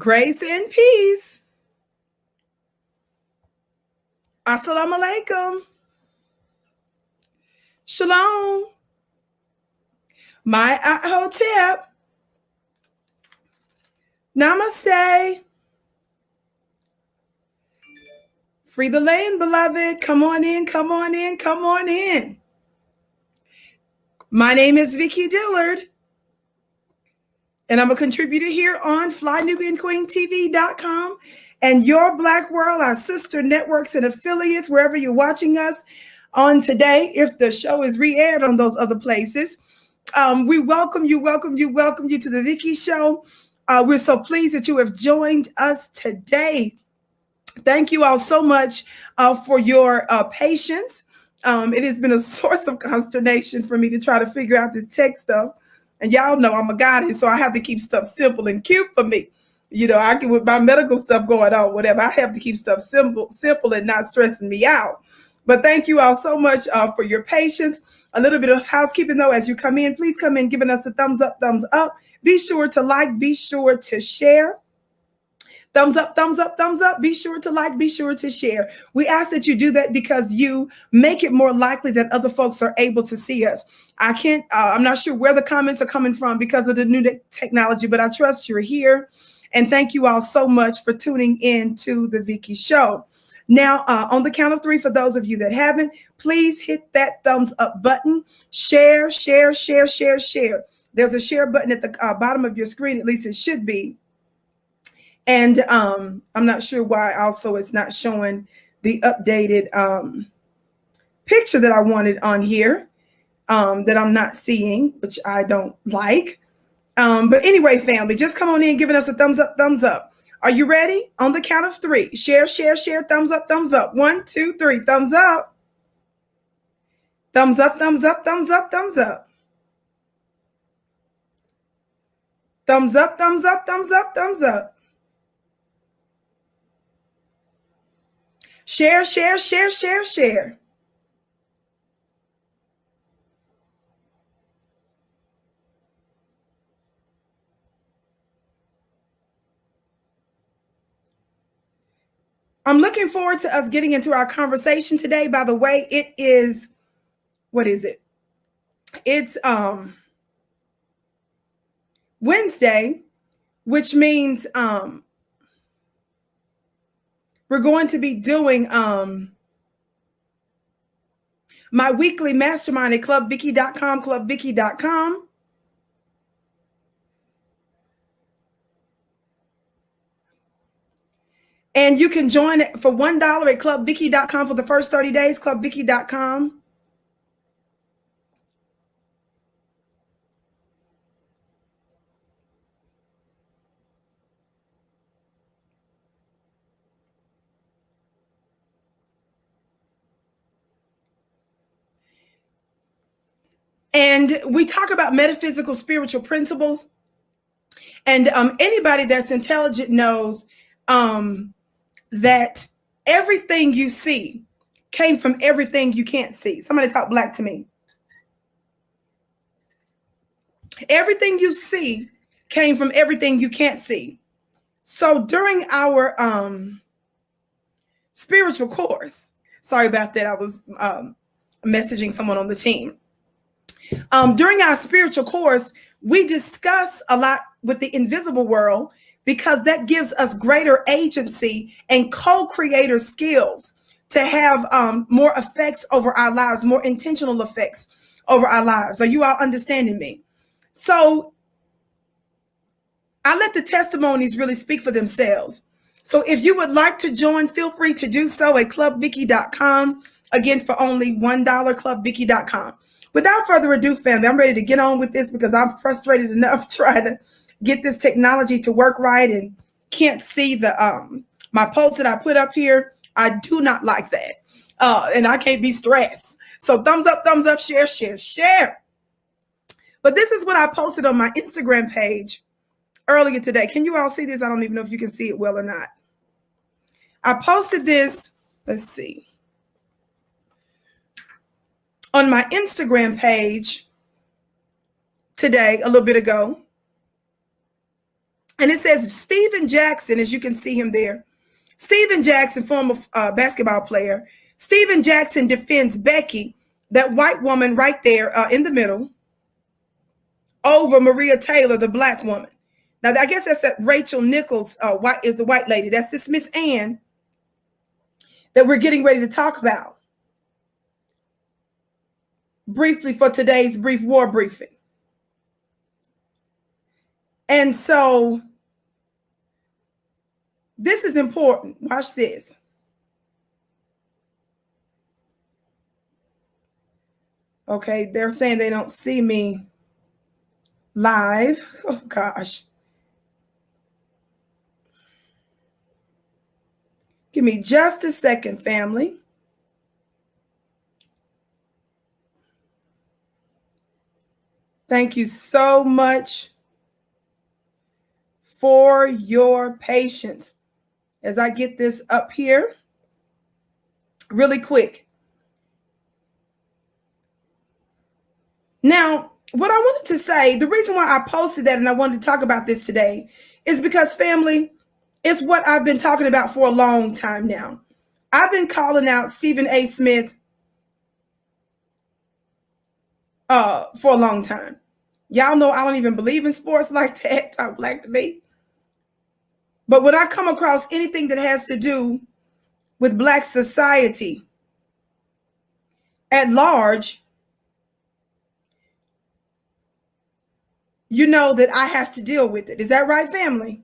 Grace and peace. Assalamu alaikum. Shalom. My hotep. Namaste. Free the land, beloved. Come on in, come on in, come on in. My name is Vicki Dillard, and I'm a contributor here on FlyNubianQueenTV.com and Your Black World, our sister networks and affiliates, wherever you're watching us on today. If the show is re-aired on those other places, we welcome you to the Vicki Show. We're so pleased that you have joined us today. Thank you all so much for your patience. It has been a source of consternation for me to try to figure out this tech stuff. And y'all know I'm a goddess, so I have to keep stuff simple and cute for me. You know, I can, with my medical stuff going on, whatever, I have to keep stuff simple and not stressing me out. But thank you all so much for your patience. A little bit of housekeeping, though, as you come in. Please come in giving us a thumbs up, thumbs up. Be sure to like, be sure to share. Thumbs up, thumbs up, thumbs up. Be sure to like, be sure to share. We ask that you do that because you make it more likely that other folks are able to see us. I'm not sure where the comments are coming from because of the new technology, but I trust you're here. And thank you all so much for tuning in to the Vicki Show. Now, on the count of three, for those of you that haven't, please hit that thumbs up button. Share, share, share, share, share. There's a share button at the bottom of your screen, at least it should be. And I'm not sure why also it's not showing the updated picture that I wanted on here that I'm not seeing, which I don't like. But anyway, family, just come on in giving us a thumbs up, thumbs up. Are you ready? On the count of three, share, share, share, thumbs up, thumbs up. 1, 2, 3, thumbs up. Thumbs up, thumbs up, thumbs up, thumbs up. Thumbs up, thumbs up, thumbs up, thumbs up. Share, share, share, share, share. I'm looking forward to us getting into our conversation today. By the way, it is, what is it? It's Wednesday, which means we're going to be doing my weekly mastermind at clubvicki.com, clubvicki.com. And you can join it for $1 at clubvicki.com for the first 30 days, clubvicki.com. And we talk about metaphysical spiritual principles. And anybody that's intelligent knows that everything you see came from everything you can't see. Somebody talk black to me. Everything you see came from everything you can't see. So during our spiritual course, sorry about that, I was messaging someone on the team. During our spiritual course, we discuss a lot with the invisible world because that gives us greater agency and co-creator skills to have more effects over our lives, more intentional effects over our lives. Are you all understanding me? So I let the testimonies really speak for themselves. So if you would like to join, feel free to do so at clubvicki.com. Again, for only $1, clubvicki.com. Without further ado, family, I'm ready to get on with this because I'm frustrated enough trying to get this technology to work right and can't see the my post that I put up here. I do not like that. And I can't be stressed. So thumbs up, share, share, share. But this is what I posted on my Instagram page earlier today. Can you all see this? I don't even know if you can see it well or not. I posted this, let's see, on my Instagram page today, a little bit ago. And it says Steven Jackson, as you can see him there. Steven Jackson, former basketball player. Steven Jackson defends Becky, that white woman right there in the middle, over Maria Taylor, the black woman. Now, I guess that's that Rachel Nichols is the white lady. That's this Miss Ann that we're getting ready to talk about briefly for today's brief war briefing. And so this is important. Watch this. Okay, they're saying they don't see me live. Oh, gosh. Give me just a second, family. Thank you so much for your patience as I get this up here really quick. Now, what I wanted to say, the reason why I posted that and I wanted to talk about this today is because, family, it's what I've been talking about for a long time now. I've been calling out Stephen A. Smith for a long time. Y'all know I don't even believe in sports like that. Talk black to me. But when I come across anything that has to do with Black society at large, you know that I have to deal with it. Is that right, family?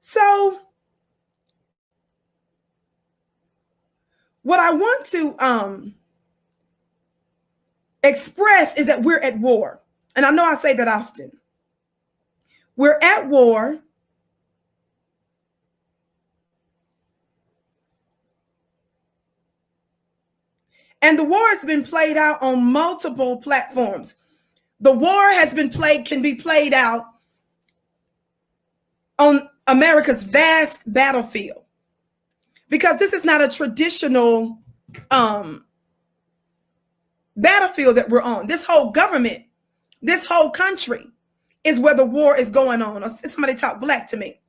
So what I want to express is that we're at war. And I know I say that often. We're at war. And the war has been played out on multiple platforms. The war can be played out on America's vast battlefield, because this is not a traditional battlefield that we're on. This whole government, this whole country is where the war is going on. Or somebody talk black to me.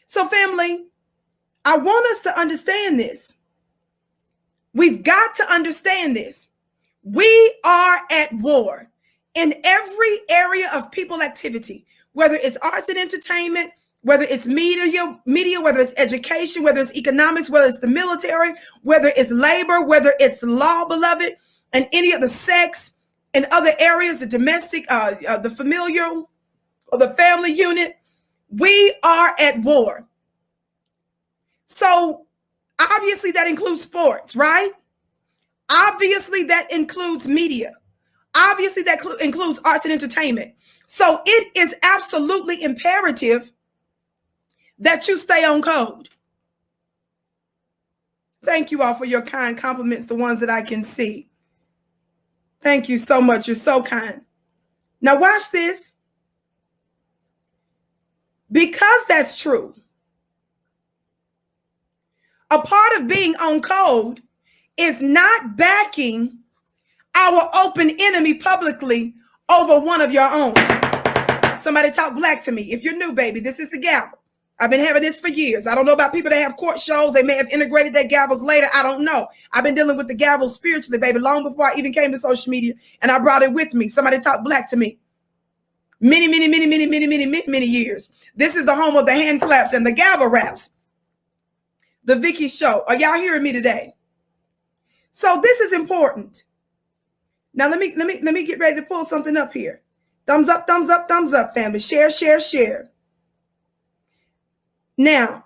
So, family, I want us to understand this. We've got to understand this. We are at war in every area of people activity, whether it's arts and entertainment, whether it's media, whether it's education, whether it's economics, whether it's the military, whether it's labor, whether it's law, beloved, and any of the sex and other areas, the domestic, the familial, or the family unit. We are at war. So obviously that includes sports, right? Obviously that includes media. Obviously that includes arts and entertainment. So it is absolutely imperative that you stay on code. Thank you all for your kind compliments, the ones that I can see. Thank you so much. You're so kind. Now watch this. Because that's true, a part of being on code is not backing our open enemy publicly over one of your own. Somebody talk black to me. If you're new, baby, this is the gavel. I've been having this for years. I don't know about people that have court shows. They may have integrated their gavels later. I don't know. I've been dealing with the gavel spiritually, baby, long before I even came to social media, and I brought it with me. Somebody talk black to me. Many years. This is the home of the hand claps and the gavel raps. The Vicki show. Are y'all hearing me today? So this is important. Now let me get ready to pull something up here. Thumbs up, family. Share, share, share. Now,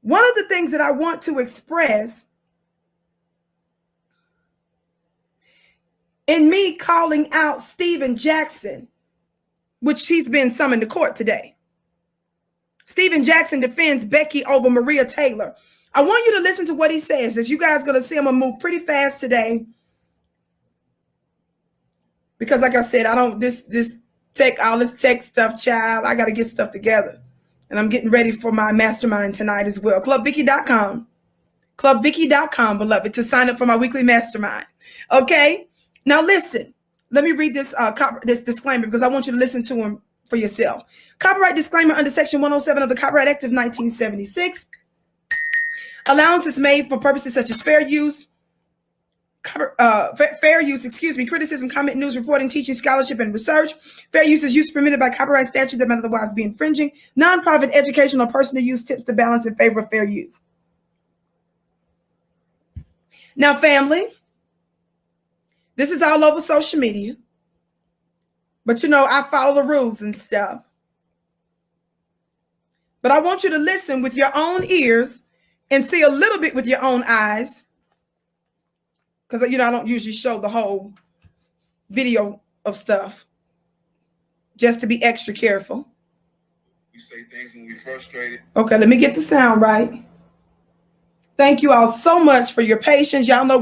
one of the things that I want to express in me calling out Steven Jackson, which he's been summoned to court today. Steven Jackson defends Becky over Maria Taylor. I want you to listen to what he says. As you guys are going to see, I'm going to move pretty fast today. Because like I said, I don't, all this tech stuff, child, I got to get stuff together. And I'm getting ready for my mastermind tonight as well. ClubVicki.com. ClubVicki.com, beloved, to sign up for my weekly mastermind. Okay? Now listen, Let me read this this disclaimer because I want you to listen to him for yourself. Copyright disclaimer under Section 107 of the Copyright Act of 1976. Allowance is made for purposes such as fair use, criticism, comment, news reporting, teaching, scholarship, and research. Fair use is use permitted by copyright statute that might otherwise be infringing. Non-profit educational or personal use tips the balance in favor of fair use. Now, family, this is all over social media, but you know, I follow the rules and stuff. But I want you to listen with your own ears and see a little bit with your own eyes. Because, you know, I don't usually show the whole video of stuff, just to be extra careful. We say things when we're frustrated. Okay, let me get the sound right. Thank you all so much for your patience. Y'all know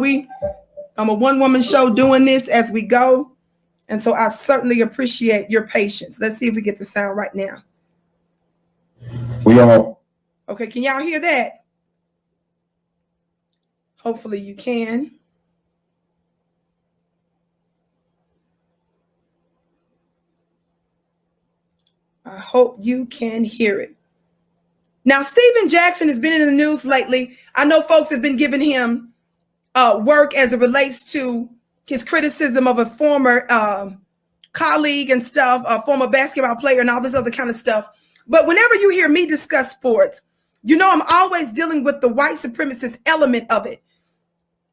I'm a one-woman show doing this as we go. And so I certainly appreciate your patience. Let's see if we get the sound right now. We all. Okay, can y'all hear that? Hopefully you can. I hope you can hear it. Now, Steven Jackson has been in the news lately. I know folks have been giving him work as it relates to his criticism of a former colleague and stuff, a former basketball player and all this other kind of stuff. But whenever you hear me discuss sports, you know I'm always dealing with the white supremacist element of it.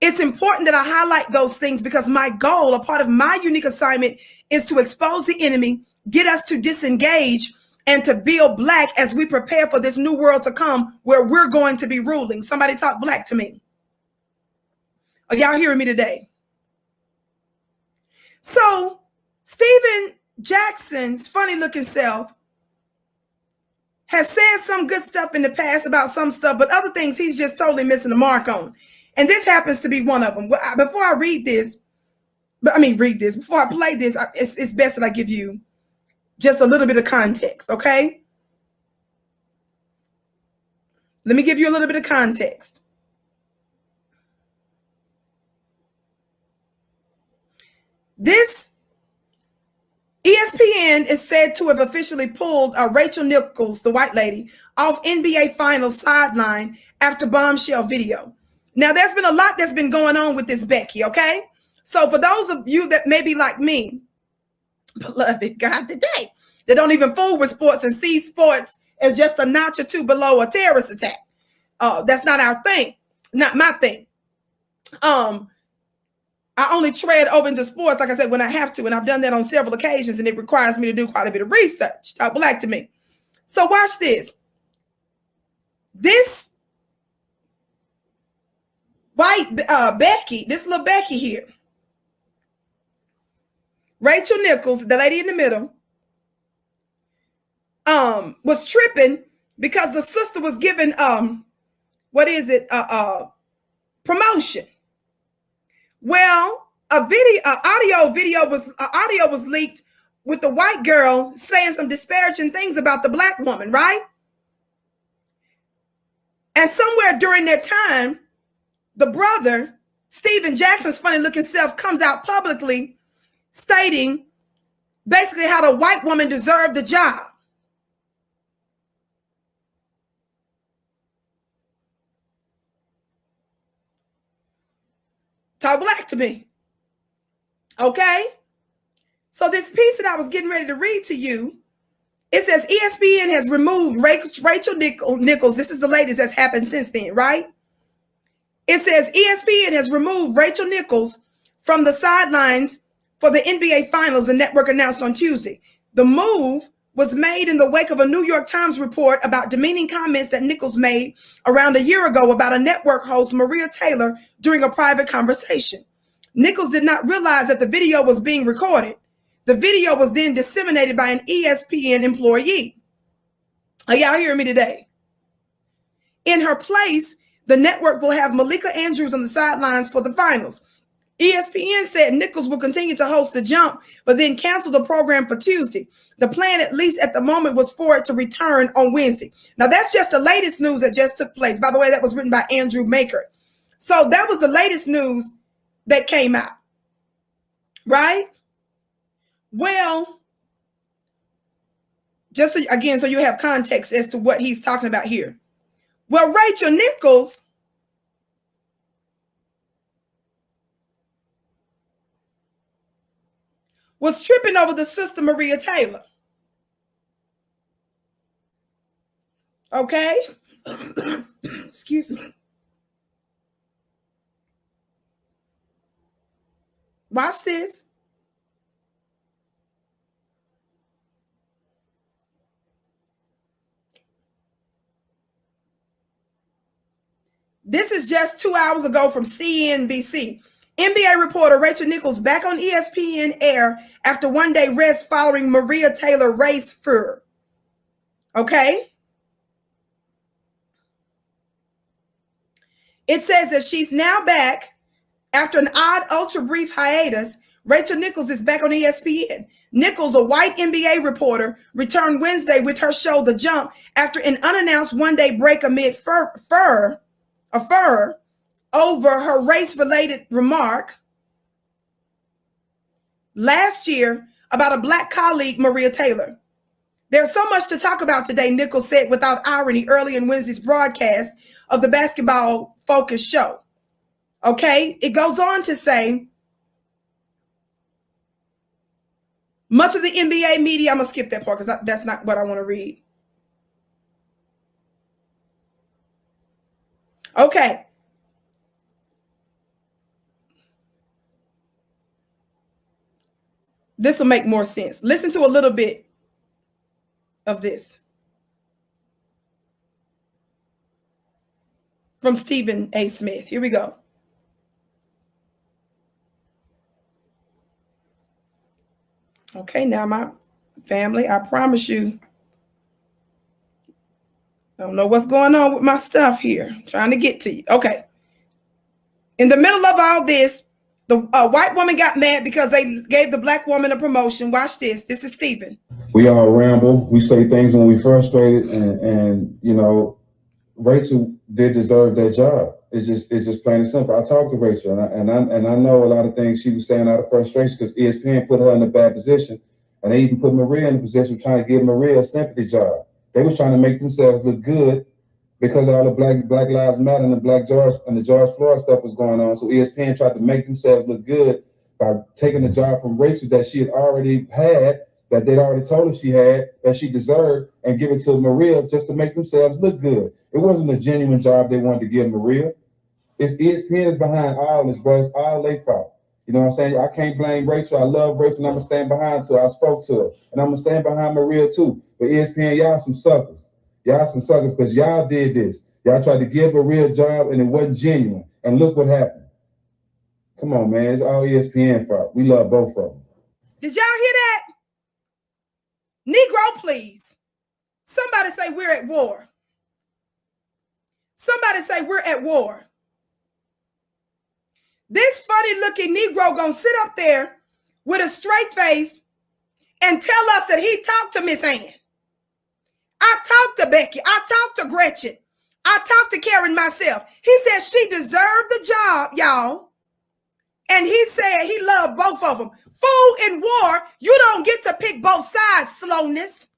It's important that I highlight those things because my goal, a part of my unique assignment, is to expose the enemy, get us to disengage, and to build black as we prepare for this new world to come where we're going to be ruling. Somebody talk black to me. Are y'all hearing me today? So Steven Jackson's funny looking self has said some good stuff in the past about some stuff, but other things he's just totally missing the mark on. And this happens to be one of them. Before I play this, it's best that I give you just a little bit of context, okay? Let me give you a little bit of context. This ESPN is said to have officially pulled Rachel Nichols, the white lady, off NBA Finals sideline after bombshell video. Now, there's been a lot that's been going on with this Becky, okay? So for those of you that may be like me, beloved God today, that don't even fool with sports and see sports as just a notch or two below a terrorist attack. That's not our thing, not my thing. I only tread over into sports, like I said, when I have to, and I've done that on several occasions, and it requires me to do quite a bit of research. Talk black to me. So watch this. This white Becky, this little Becky here, Rachel Nichols, the lady in the middle, was tripping because the sister was given promotion. Well, audio was leaked with the white girl saying some disparaging things about the black woman, right? And somewhere during that time, the brother, Steven Jackson's funny looking self, comes out publicly stating basically how the white woman deserved the job. Talk black to me. Okay? So this piece that I was getting ready to read to you, it says ESPN has removed Rachel Nichols. This is the latest that's happened since then, right? It says ESPN has removed Rachel Nichols from the sidelines for the NBA Finals, the network announced on Tuesday. The move was made in the wake of a New York Times report about demeaning comments that Nichols made around a year ago about a network host, Maria Taylor, during a private conversation. Nichols did not realize that the video was being recorded. The video was then disseminated by an ESPN employee. Are y'all hearing me today? In her place, the network will have Malika Andrews on the sidelines for the finals. ESPN said Nichols will continue to host the jump, but then cancel the program for Tuesday. The plan, at least at the moment, was for it to return on Wednesday. Now, that's just the latest news that just took place. By the way, that was written by Andrew Maker. So that was the latest news that came out, right? Well, just so, again, so you have context as to what he's talking about here. Well, Rachel Nichols was tripping over the sister Maria Taylor. Okay? Excuse me. Watch this. This is just 2 hours ago from CNBC. NBA reporter Rachel Nichols back on ESPN air after one-day rest following Maria Taylor race fur. Okay? It says that she's now back after an odd, ultra-brief hiatus. Rachel Nichols is back on ESPN. Nichols, a white NBA reporter, returned Wednesday with her show The Jump after an unannounced one-day break amid fur over her race-related remark last year about a black colleague, Maria Taylor. There's so much to talk about today, Nichols said without irony early in Wednesday's broadcast of the basketball-focused show. Okay, it goes on to say, much of the NBA media, I'm going to skip that part because that's not what I want to read. Okay. This will make more sense. Listen to a little bit of this from Stephen A. Smith. Here we go. Okay, now my family, I promise you, I don't know what's going on with my stuff here. I'm trying to get to you. Okay. In the middle of all this, the white woman got mad because they gave the black woman a promotion. Watch this. This is Stephen. We all ramble. We say things when we frustrated, and you know, Rachel did deserve that job. It's just plain and simple. I talked to Rachel, and I know a lot of things she was saying out of frustration because ESPN put her in a bad position, and they even put Maria in a position of trying to give Maria a sympathy job. They was trying to make themselves look good because all the Black Lives Matter and the George Floyd stuff was going on. So ESPN tried to make themselves look good by taking the job from Rachel that she had already had, that they'd already told her she had, that she deserved, and give it to Maria just to make themselves look good. It wasn't a genuine job they wanted to give Maria. It's ESPN is behind all this, bro. It's all their fault. You know what I'm saying? I can't blame Rachel. I love Rachel, and I'm going to stand behind her. I spoke to her, and I'm going to stand behind Maria, too. But ESPN, y'all some suckers. Y'all some suckers because y'all did this. Y'all tried to give Maria a job, and it wasn't genuine. And look what happened. Come on, man. It's all ESPN fault. We love both of them. Did y'all hear that? Negro, please. Somebody say we're at war. Somebody say we're at war. This funny looking Negro gonna sit up there with a straight face and tell us that he talked to Miss Ann. I talked to Becky. I talked to Gretchen. I talked to Karen myself. He said she deserved the job, y'all. And he said he loved both of them. Fool, in war, you don't get to pick both sides, slowness.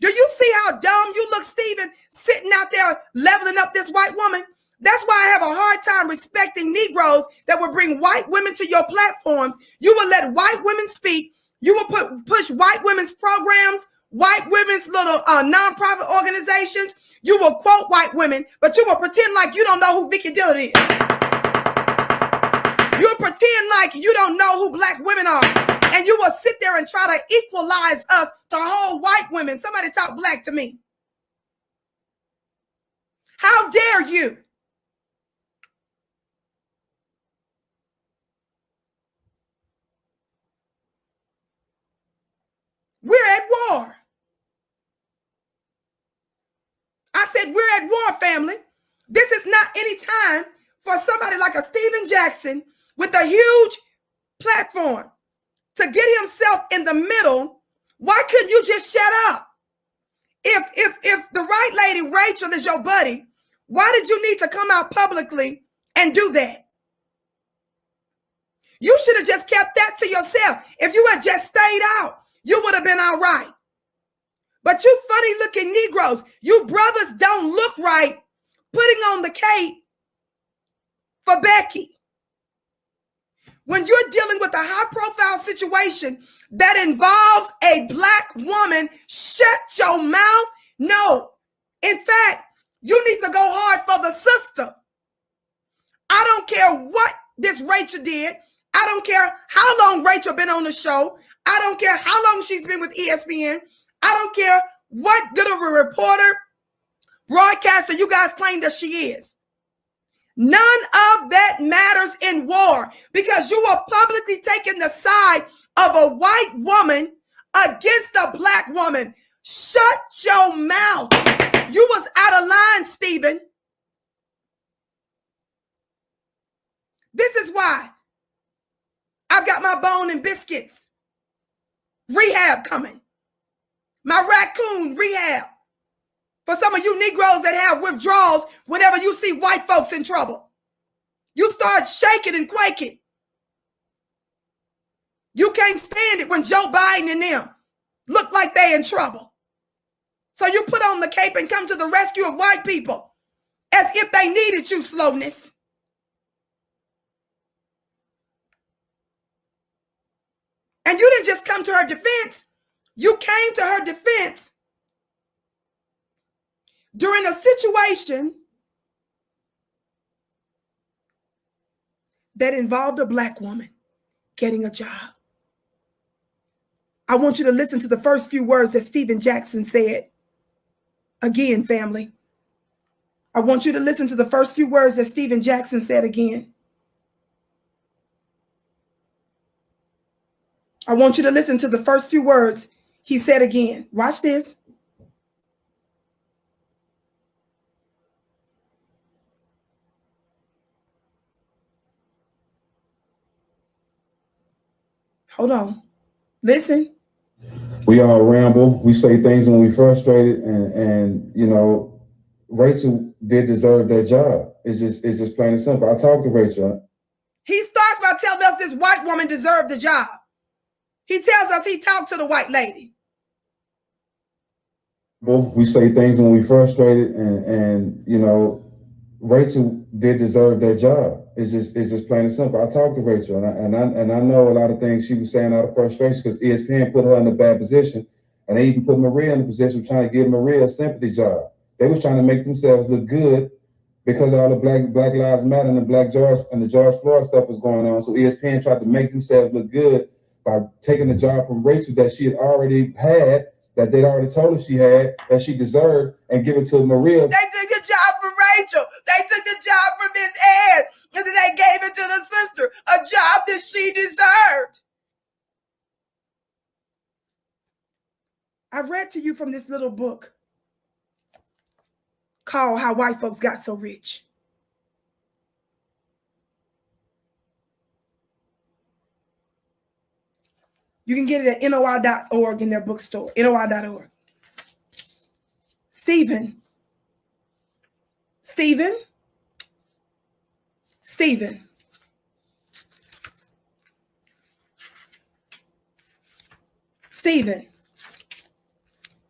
Do you see how dumb you look, Stephen, sitting out there leveling up this white woman? That's why I have a hard time respecting Negroes that will bring white women to your platforms. You will let white women speak. You will push white women's programs, white women's little nonprofit organizations. You will quote white women, but you will pretend like you don't know who Vicki Dillard is. You'll pretend like you don't know who black women are. And you will sit there and try to equalize us to whole white women. Somebody talk black to me. How dare you? We're at war. I said we're at war, family. This is not any time for somebody like a Steven Jackson with a huge platform to get himself in the middle. Why couldn't you just shut up? If the right lady Rachel is your buddy, why did you need to come out publicly and do that? You should have just kept that to yourself. If you had just stayed out, you would have been all right. But you funny looking Negroes, you brothers don't look right putting on the cape for Becky. When you're dealing with a high profile situation that involves a black woman, shut your mouth. No. In fact, you need to go hard for the sister. I don't care what this Rachel did. I don't care how long Rachel been on the show. I don't care how long she's been with ESPN. I don't care what good of a reporter, broadcaster you guys claim that she is. None of that matters in war, because you are publicly taking the side of a white woman against a black woman. Shut your mouth. You was out of line, Stephen. This is why I've got my bone and biscuits rehab coming. My raccoon rehab. For some of you Negroes that have withdrawals whenever you see white folks in trouble. You start shaking and quaking. You can't stand it when Joe Biden and them look like they in trouble. So you put on the cape and come to the rescue of white people as if they needed you, slowness. And you didn't just come to her defense. You came to her defense during a situation that involved a black woman getting a job. I want you to listen to the first few words that Stephen Jackson said. Again, family. I want you to listen to the first few words that Stephen Jackson said again. I want you to listen to the first few words he said again. Watch this. Hold on. Listen. We all ramble. We say things when we frustrated, and you know, Rachel did deserve that job. It's just plain and simple. I talked to Rachel. He starts by telling us this white woman deserved the job. He tells us he talked to the white lady. We say things when we frustrated, and you know, Rachel did deserve that job. It's just plain and simple. I talked to Rachel, and I know a lot of things she was saying out of frustration because ESPN put her in a bad position, and they even put Maria in the position of trying to give Maria a sympathy job. They was trying to make themselves look good because all the Black Lives Matter and the George Floyd stuff was going on. So ESPN tried to make themselves look good by taking the job from Rachel that she had already had, that they'd already told her she had, that she deserved, and give it to Maria. They took the job from Rachel. They took the job from Miss Ann, and then they gave it to the sister, a job that she deserved. I read to you from this little book called How White Folks Got So Rich. You can get it at NOI.org in their bookstore, NOI.org. Stephen.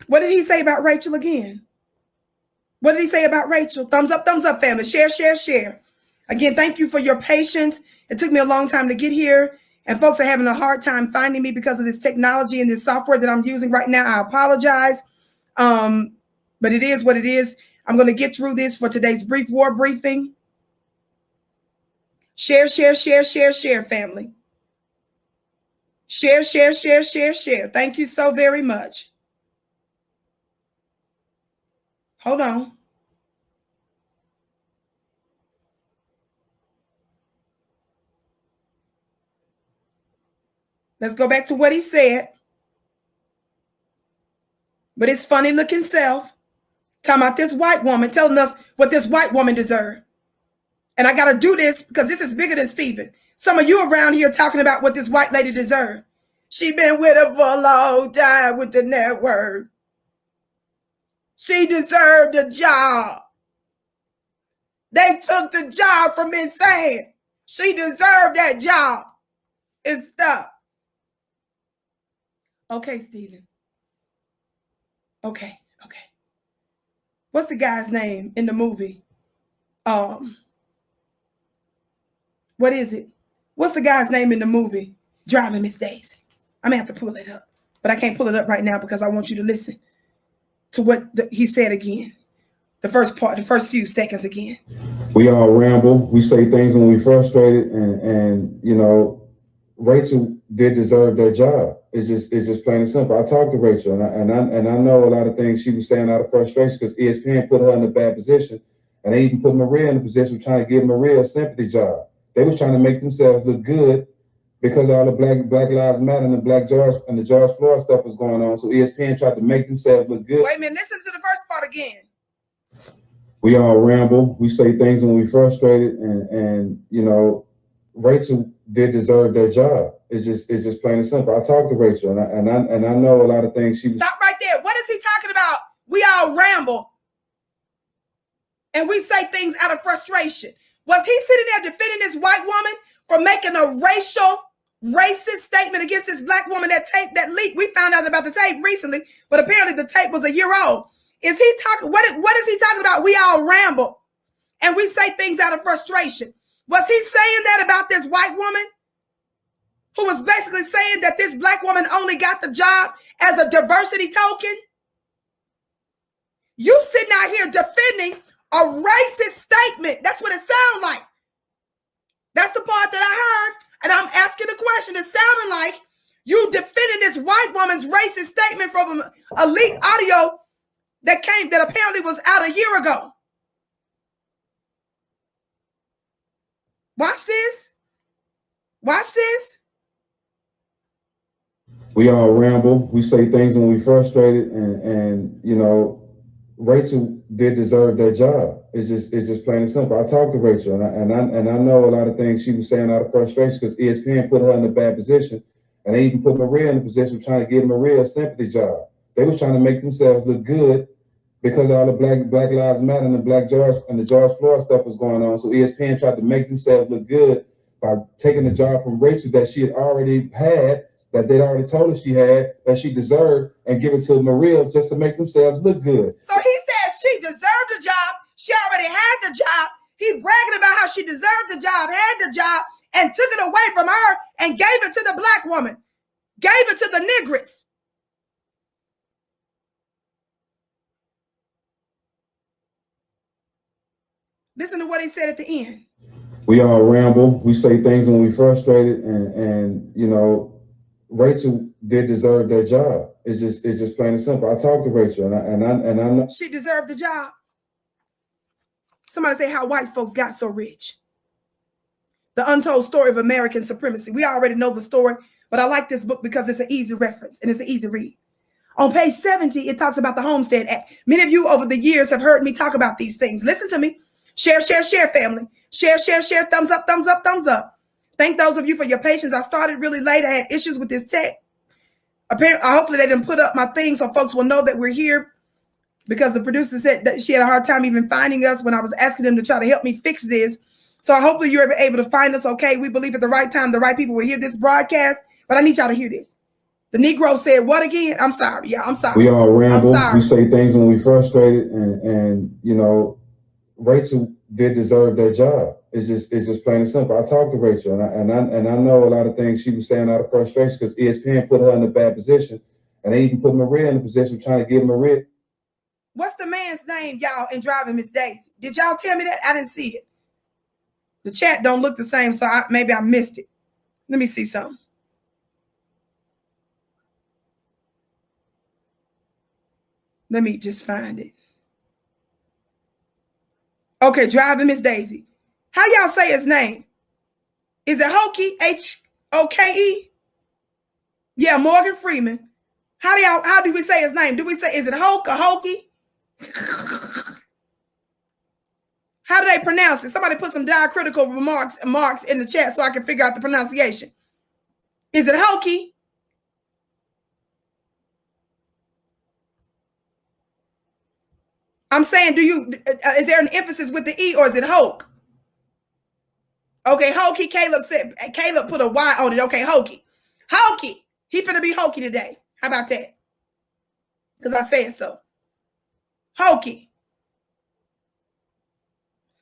What did he say about Rachel again? What did he say about Rachel? Thumbs up, family. Share, share, share. Again, thank you for your patience. It took me a long time to get here, and folks are having a hard time finding me because of this technology and this software that I'm using right now. I apologize, but it is what it is. I'm going to get through this for today's brief war briefing. Share, share, share, share, share, family. Share, share, share, share, share. Thank you so very much. Hold on. Let's go back to what he said. But his funny looking self talking about this white woman, telling us what this white woman deserved. And I got to do this because this is bigger than Stephen. Some of you around here talking about what this white lady deserved. She been with her for a long time with the network. She deserved a job. They took the job from Miss Ann. She deserved that job. and stop. Okay, Stephen. Okay. What's the guy's name in the movie? What is it? What's the guy's name in the movie? Driving Miss Daisy. I'm gonna have to pull it up, but I can't pull it up right now because I want you to listen to what he said again. The first few seconds again. We all ramble. We say things when we frustrated, and you know, Rachel did deserve that job. It's just plain and simple. I talked to Rachel, and I know a lot of things she was saying out of frustration because ESPN put her in a bad position, and they even put Maria in a position of trying to give Maria a sympathy job. They was trying to make themselves look good because all the Black Lives Matter and the George Floyd stuff was going on. So ESPN tried to make themselves look good. Wait a minute, listen to the first part again. We all ramble. We say things when we frustrated, and you know, Rachel did deserve that job. It's just plain and simple. I talked to Rachel, and I know a lot of things she was. Stop right there. What is he talking about? We all ramble, and we say things out of frustration. Was he sitting there defending this white woman for making a racist statement against this black woman? That tape, that leak, we found out about the tape recently, but apparently the tape was a year old. Is he talking? What is he talking about? We all ramble and we say things out of frustration. Was he saying that about this white woman who was basically saying that this black woman only got the job as a diversity token? You sitting out here defending a racist statement. That's what it sounds like. That's the part that I heard, and I'm asking the question. It sounded like you defending this white woman's racist statement from a leaked audio that apparently was out a year ago. Watch this. Watch this. We all ramble. We say things when we frustrated, and you know, Rachel did deserve that job. It's just plain and simple. I talked to Rachel, and I know a lot of things she was saying out of frustration because ESPN put her in a bad position, and they even put Maria in a position of trying to give Maria a sympathy job. They was trying to make themselves look good because all the Black Lives Matter and the George Floyd stuff was going on. So ESPN tried to make themselves look good by taking the job from Rachel that she had already had, that they'd already told her she had, that she deserved, and give it to Maria just to make themselves look good. So he says she deserved the job. She already had the job. He bragging about how she deserved the job, had the job, and took it away from her and gave it to the black woman, gave it to the Negress. Listen to what he said at the end. We all ramble. We say things when we frustrated, and you know, Rachel did deserve that job. It's just plain and simple. I talked to Rachel, and I know she deserved the job. Somebody say how white folks got so rich. The untold story of American supremacy. We already know the story, but I like this book because it's an easy reference and it's an easy read. On page 70, it talks about the Homestead Act. Many of you over the years have heard me talk about these things. Listen to me. Share, family. Share. Thumbs up. Thank those of you for your patience. I started really late. I had issues with this tech. Apparently, hopefully they didn't put up my thing so folks will know that we're here, because the producer said that she had a hard time even finding us when I was asking them to try to help me fix this. So hopefully you're able to find us okay. We believe at the right time, the right people will hear this broadcast, but I need y'all to hear this. The Negro said what again? I'm sorry. Yeah, I'm sorry. We all ramble. We say things when we frustrated, and you know, Rachel did deserve that job. It's just plain and simple. I talked to Rachel, and I know a lot of things she was saying out of frustration because ESPN put her in a bad position, and they even put Maria in a position of trying to give Maria. What's the man's name, y'all, in Driving Miss Daisy? Did y'all tell me that? I didn't see it. The chat don't look the same, so maybe I missed it. Let me see something. Let me just find it. Okay, Driving Miss Daisy. How y'all say his name? Is it Hoke? Hoke? Yeah, Morgan Freeman. How do we say his name? Do we say, is it Hoke or Hokey? How do they pronounce it? Somebody put some diacritical marks in the chat so I can figure out the pronunciation. Is it Hokey? I'm saying, is there an emphasis with the E or is it Hoke? Okay, hokey. Caleb put a Y on it. Okay, hokey. Hokey. He finna be hokey today. How about that? Because I said so. Hokey.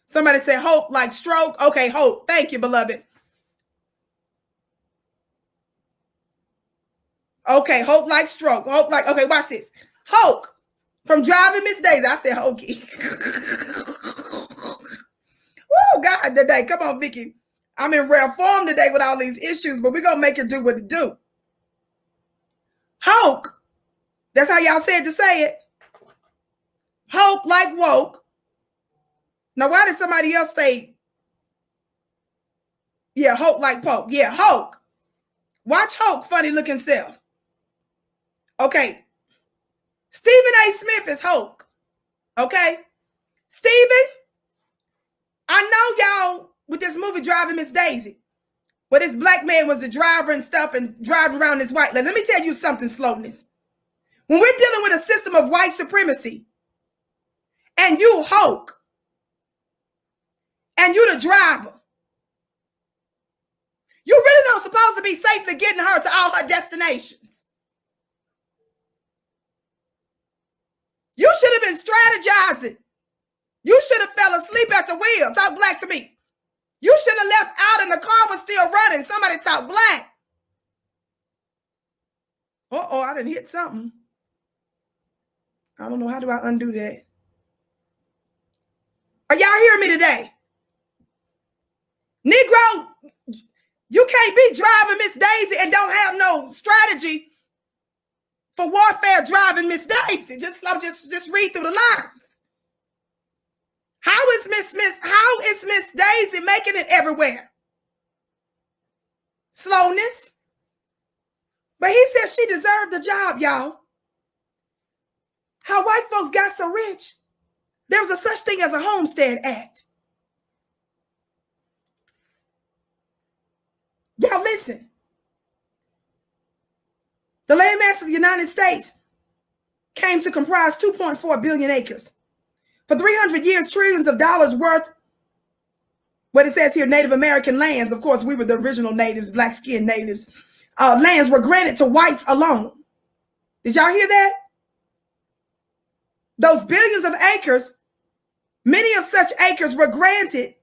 Somebody said hope like stroke. Okay, hope. Thank you, beloved. Okay, hope like stroke. Hope like, okay, watch this. Hoke from Driving Miss Daisy. I said hokey. Woo, God, today. Come on, Vicki. I'm in rare form today with all these issues, but we're going to make it do what it do. Hoke. That's how y'all said to say it. Hope like woke. Now, why did somebody else say, yeah, hope like poke? Yeah, Hoke. Watch Hoke, funny looking self. Okay. Stephen A. Smith is Hoke. Okay. Stephen, I know y'all with this movie Driving Miss Daisy, where this black man was the driver and stuff and driving around this white lady. Let me tell you something, slowness. When we're dealing with a system of white supremacy and you Hoke and you the driver, you really not supposed to be safely getting her to all her destinations. You should have been strategizing. You should have fell asleep at the wheel. Talk black to me. You should have left out and the car was still running. Somebody talk black. Uh-oh, I didn't hit something. I don't know. How do I undo that? Are y'all hearing me today? Negro, you can't be driving Miss Daisy and don't have no strategy for warfare driving Miss Daisy. Just read through the lines. How is Miss Daisy making it everywhere? Slowness. But he said she deserved the job, y'all. How white folks got so rich, there was a such thing as a Homestead Act. Y'all listen. The landmass of the United States came to comprise 2.4 billion acres. For 300 years, trillions of dollars worth, what it says here, Native American lands. Of course, we were the original natives, black-skinned natives. Lands were granted to whites alone. Did y'all hear that? Those billions of acres, many of such acres were granted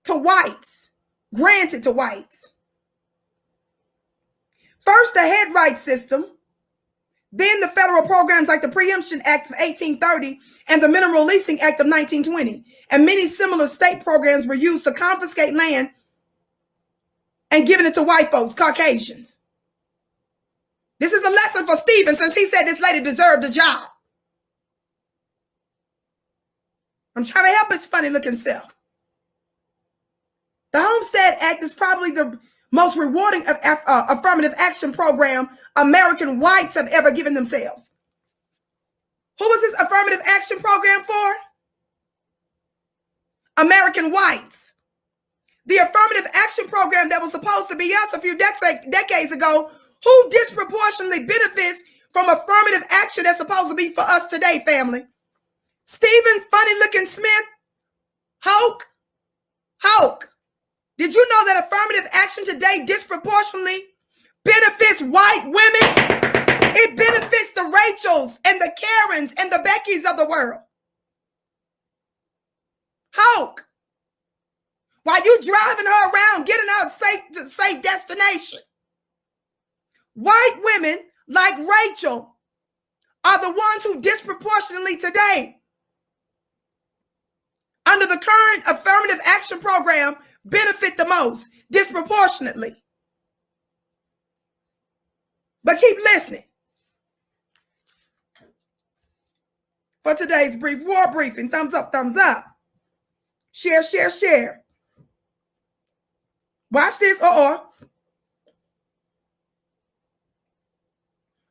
to whites. Granted to whites. First, the head right system, then the federal programs like the Preemption Act of 1830 and the Mineral Leasing Act of 1920. And many similar state programs were used to confiscate land and giving it to white folks, Caucasians. This is a lesson for Stephen since he said this lady deserved a job. I'm trying to help his funny looking self. The Homestead Act is probably the most rewarding affirmative action program American whites have ever given themselves. Who was this affirmative action program for? American whites. The affirmative action program that was supposed to be us a few decades ago, who disproportionately benefits from affirmative action that's supposed to be for us today, family? Stephen Funny Looking Smith, Hoke. Did you know that affirmative action today disproportionately benefits white women? It benefits the Rachels and the Karens and the Beckys of the world. Hoke. While you driving her around, getting her to safe destination. White women like Rachel are the ones who disproportionately today, under the current affirmative action program, benefit the most, disproportionately. But keep listening. For today's brief war briefing, thumbs up, thumbs up. Share, share, share. Watch this,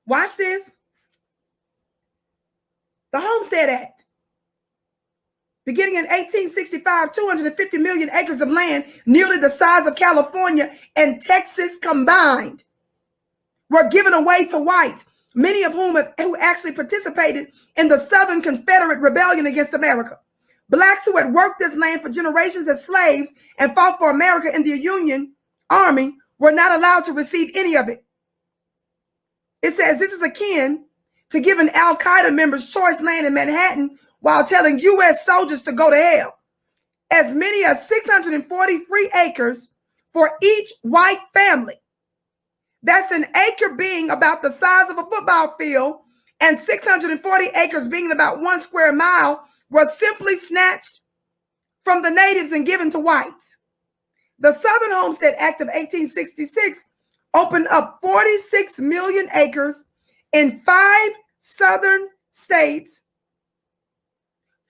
Watch this. The Homestead Act. Beginning in 1865, 250 million acres of land, nearly the size of California and Texas combined, were given away to whites, many of whom who actually participated in the Southern Confederate Rebellion against America. Blacks who had worked this land for generations as slaves and fought for America in the Union Army were not allowed to receive any of it. It says this is akin to giving Al-Qaeda members choice land in Manhattan while telling U.S. soldiers to go to hell. As many as 640 free acres for each white family. That's an acre being about the size of a football field, and 640 acres being about 1 square mile was simply snatched from the natives and given to whites. The Southern Homestead Act of 1866 opened up 46 million acres in 5 southern states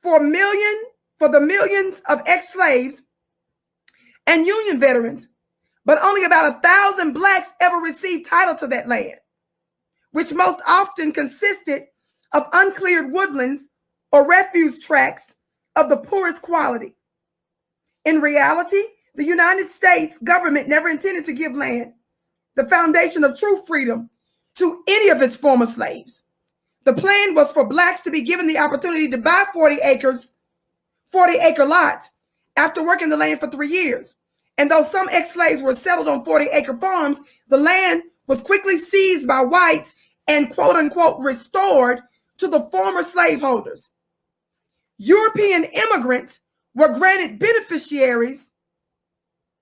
for the millions of ex-slaves and Union veterans, but only about 1,000 blacks ever received title to that land, which most often consisted of uncleared woodlands or refuse tracts of the poorest quality. In reality, the United States government never intended to give land, the foundation of true freedom, to any of its former slaves. The plan was for blacks to be given the opportunity to buy 40-acre lots after working the land for 3 years. And though some ex-slaves were settled on 40-acre farms, the land was quickly seized by whites and quote unquote restored to the former slaveholders. European immigrants were granted beneficiaries,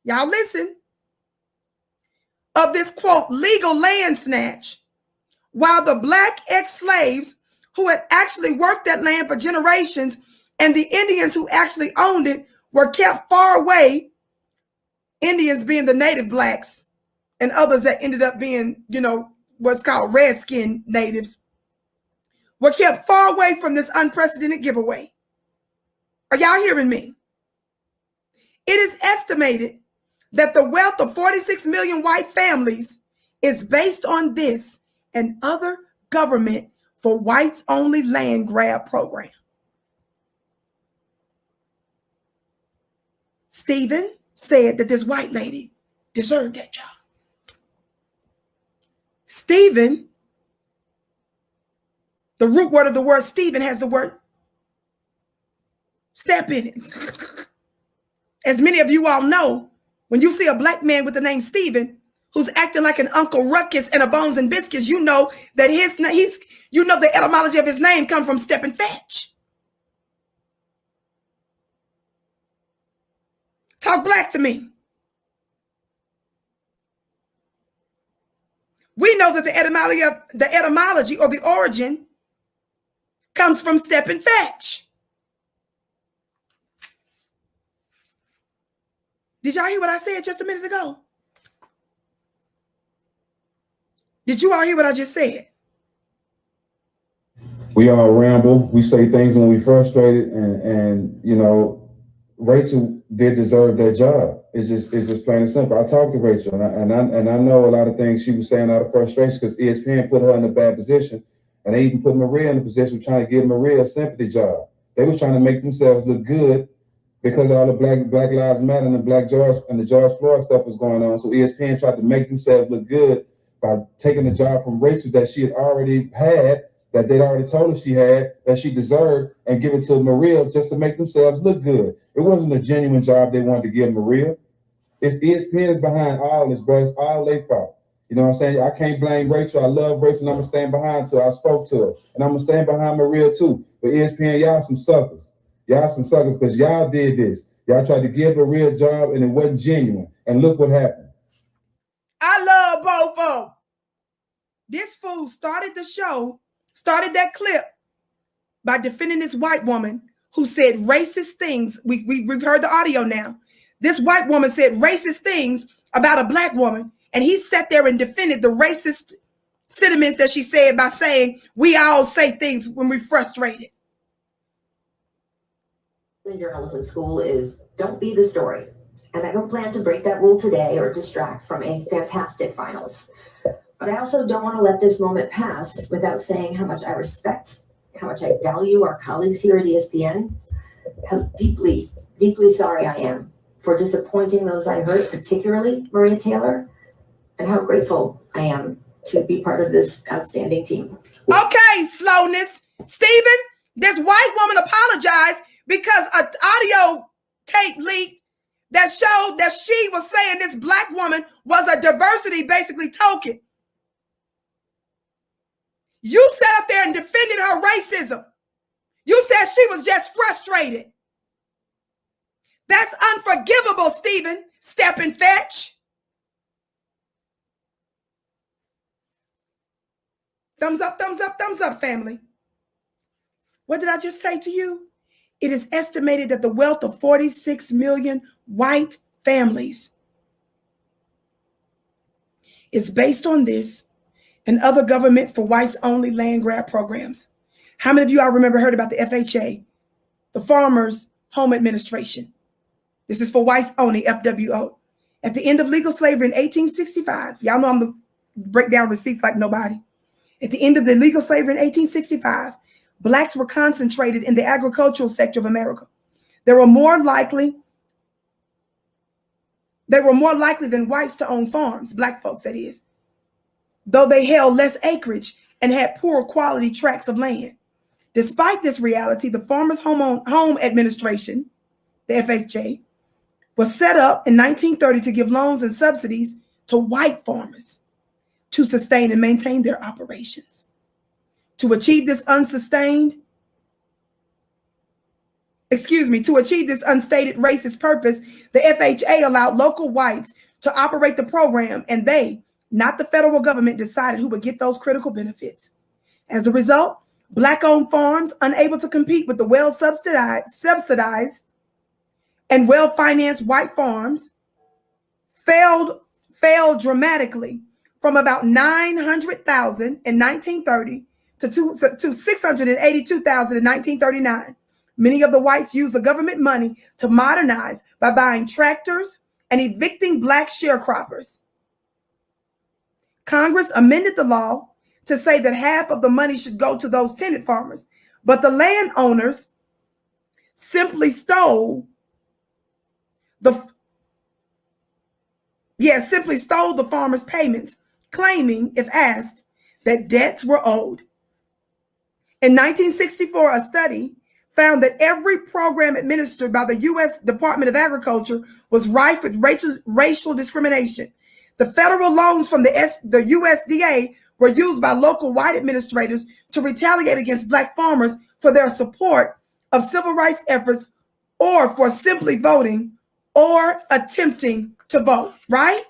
y'all listen, of this quote legal land snatch, while the black ex-slaves who had actually worked that land for generations and the Indians who actually owned it were kept far away, Indians being the native blacks and others that ended up being, what's called redskin natives, were kept far away from this unprecedented giveaway. Are y'all hearing me? It is estimated that the wealth of 46 million white families is based on this and other government for whites only land grab program. Stephen said that this white lady deserved that job. Stephen, the root word of the word Stephen has the word step in it. As many of you all know, when you see a black man with the name Stephen who's acting like an Uncle Ruckus and a Bones and Biscuits, you know that the etymology of his name comes from step and fetch. Talk black to me. We know that the etymology or the origin comes from step and fetch. Did y'all hear what I said just a minute ago? Did you all hear what I just said? We all ramble. We say things when we frustrated, and Rachel did deserve that job. It's just plain and simple. I talked to Rachel, and I know a lot of things she was saying out of frustration because ESPN put her in a bad position, and they even put Maria in a position of trying to give Maria a sympathy job. They was trying to make themselves look good because all the Black Lives Matter and the George Floyd stuff was going on. So ESPN tried to make themselves look good by taking the job from Rachel that she had already had, that they'd already told her she had, that she deserved, and give it to Maria just to make themselves look good. It wasn't a genuine job they wanted to give Maria. It's ESPN's behind all this, bro. It's all their fault. You know what I'm saying? I can't blame Rachel. I love Rachel, and I'm going to stand behind her. I spoke to her, and I'm going to stand behind Maria too. But ESPN, y'all some suckers. Y'all some suckers because y'all did this. Y'all tried to give Maria a job, and it wasn't genuine. And look what happened. I love both of them. This fool started that clip by defending this white woman who said racist things. We've heard the audio now. This white woman said racist things about a black woman, and he sat there and defended the racist sentiments that she said by saying we all say things when we're frustrated. In journalism school is don't be the story. And I don't plan to break that rule today or distract from a fantastic finals. But I also don't want to let this moment pass without saying how much I respect, how much I value our colleagues here at ESPN, how deeply, deeply sorry I am for disappointing those I hurt, particularly Maria Taylor, and how grateful I am to be part of this outstanding team. Okay, slowness. Stephen, this white woman apologized because an audio tape leaked that showed that she was saying this black woman was a diversity basically token. You sat up there and defended her racism. You said she was just frustrated. That's unforgivable, Stephen. Step and fetch. Thumbs up, thumbs up, thumbs up, family. What did I just say to you? It is estimated that the wealth of 46 million white families is based on this and other government for whites only land grab programs. How many of you all remember heard about the FHA, the Farmers Home Administration? This is for whites only, FWO. At the end of legal slavery in 1865, y'all know I'm the break down receipts like nobody. At the end of the legal slavery in 1865, blacks were concentrated in the agricultural sector of America. They were more likely than whites to own farms, black folks that is, though they held less acreage and had poor quality tracts of land. Despite this reality, the Farmers Home Administration, the FHA, was set up in 1930 to give loans and subsidies to white farmers to sustain and maintain their operations. To achieve this unstated racist purpose, the FHA allowed local whites to operate the program, and they, not the federal government, decided who would get those critical benefits. As a result, black-owned farms, unable to compete with the well-subsidized and well-financed white farms, failed dramatically from about 900,000 in 1930 to 682,000 in 1939. Many of the whites used the government money to modernize by buying tractors and evicting black sharecroppers. Congress amended the law to say that half of the money should go to those tenant farmers, but the landowners simply stole the farmers' payments, claiming, if asked, that debts were owed. In 1964, a study found that every program administered by the U.S. Department of Agriculture was rife with racial discrimination. The federal loans from the USDA were used by local white administrators to retaliate against black farmers for their support of civil rights efforts or for simply voting or attempting to vote, right?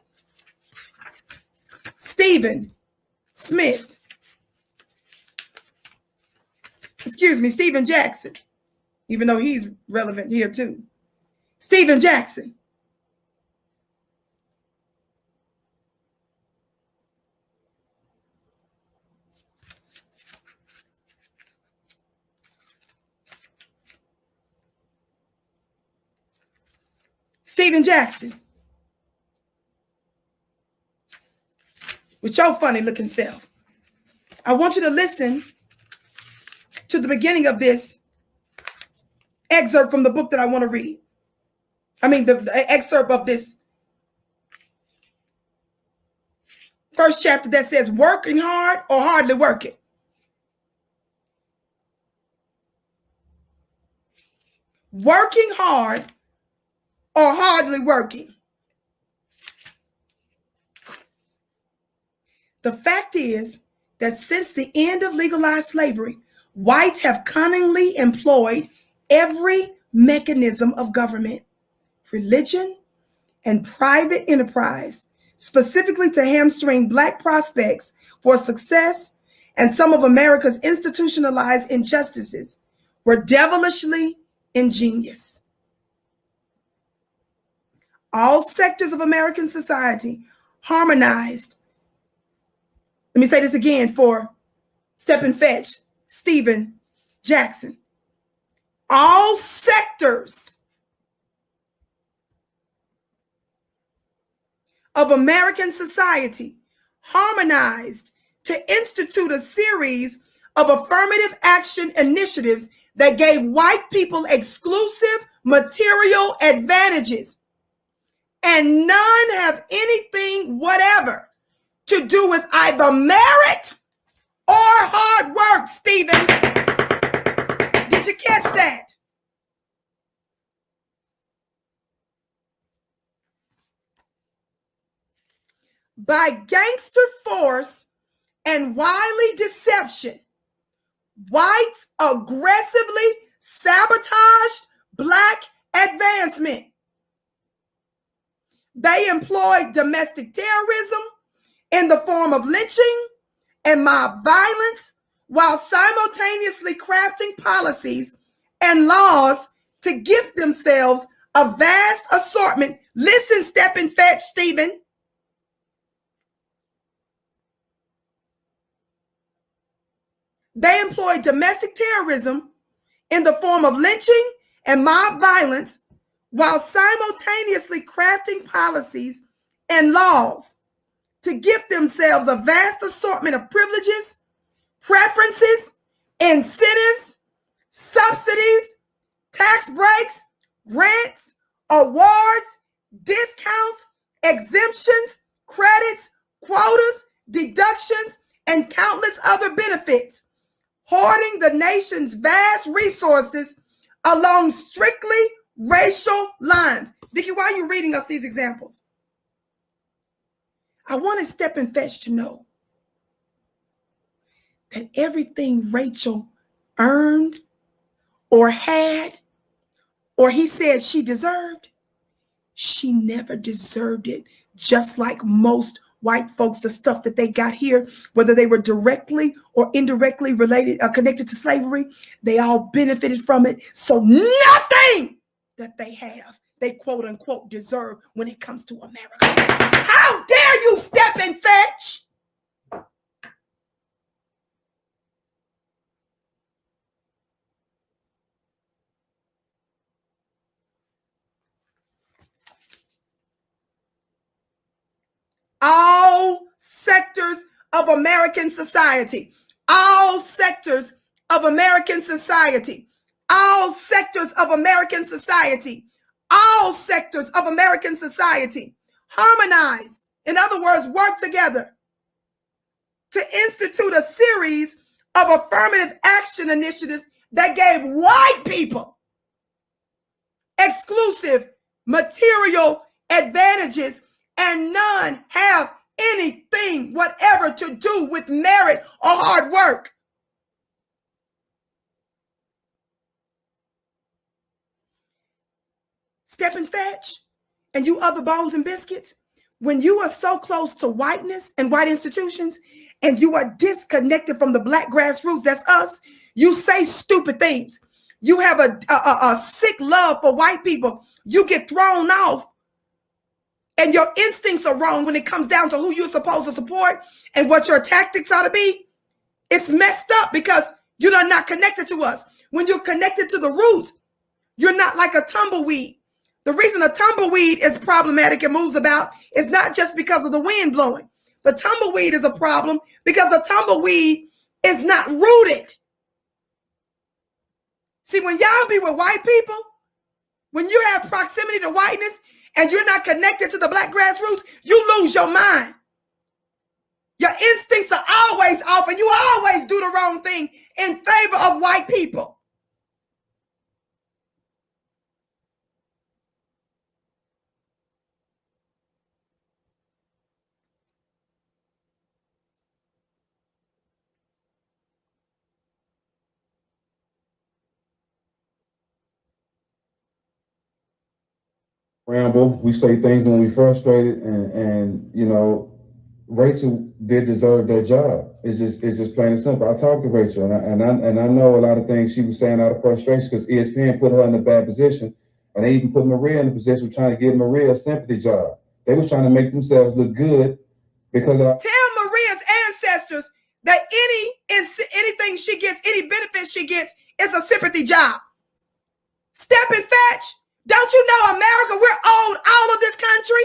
Stephen Jackson, even though he's relevant here too. Stephen Jackson. Stephen Jackson. With your funny looking self. I want you to listen to the beginning of this excerpt from the book that I want to read. I mean, the excerpt of this first chapter that says, working hard or hardly working. Working hard or hardly working. The fact is that since the end of legalized slavery, whites have cunningly employed every mechanism of government, religion, and private enterprise, specifically to hamstring black prospects for success, and some of America's institutionalized injustices were devilishly ingenious. All sectors of American society harmonized. Let me say this again for Step and Fetch, Stephen Jackson. All sectors of American society harmonized to institute a series of affirmative action initiatives that gave white people exclusive material advantages, and none have anything whatever to do with either merit or hard work, Stephen. Did you catch that? by gangster force and wily deception, whites aggressively sabotaged Black advancement. They employed domestic terrorism in the form of lynching and mob violence while simultaneously crafting policies and laws to gift themselves a vast assortment. Listen, step and fetch, Stephen. They employed domestic terrorism in the form of lynching and mob violence while simultaneously crafting policies and laws to gift themselves a vast assortment of privileges, preferences, incentives, subsidies, tax breaks, grants, awards, discounts, exemptions, credits, quotas, deductions, and countless other benefits, hoarding the nation's vast resources along strictly racial lines. Vicki, why are you reading us these examples? I want to step and fetch to know that everything Rachel earned or had, or he said she deserved, she never deserved it. Just like most white folks, the stuff that they got here, whether they were directly or indirectly related, connected to slavery, they all benefited from it. So nothing that they have, they quote unquote deserve when it comes to America. How dare you step and fetch? All sectors of American society, all sectors of American society, all sectors of American society, all sectors of American society harmonized, in other words, work together to institute a series of affirmative action initiatives that gave white people exclusive material advantages, and none have anything whatever to do with merit or hard work. Step and fetch, and you other bones and biscuits, when you are so close to whiteness and white institutions, and you are disconnected from the Black grassroots, that's us, you say stupid things. You have a sick love for white people. You get thrown off, and your instincts are wrong when it comes down to who you're supposed to support and what your tactics ought to be. It's messed up because you're not connected to us. When you're connected to the roots, you're not like a tumbleweed. The reason a tumbleweed is problematic and moves about is not just because of the wind blowing. The tumbleweed is a problem because the tumbleweed is not rooted. See, when y'all be with white people, when you have proximity to whiteness and you're not connected to the Black grassroots, you lose your mind. Your instincts are always off, and you always do the wrong thing in favor of white people. Ramble. We say things when we frustrated, and you know, Rachel did deserve that job. It's just plain and simple. I talked to Rachel, and I know a lot of things she was saying out of frustration because ESPN put her in a bad position, and they even put Maria in the position of trying to give Maria a sympathy job. They was trying to make themselves look good because tell Maria's ancestors that anything she gets, any benefit she gets, is a sympathy job. Step and fetch. Don't you know America, we're owed all of this country?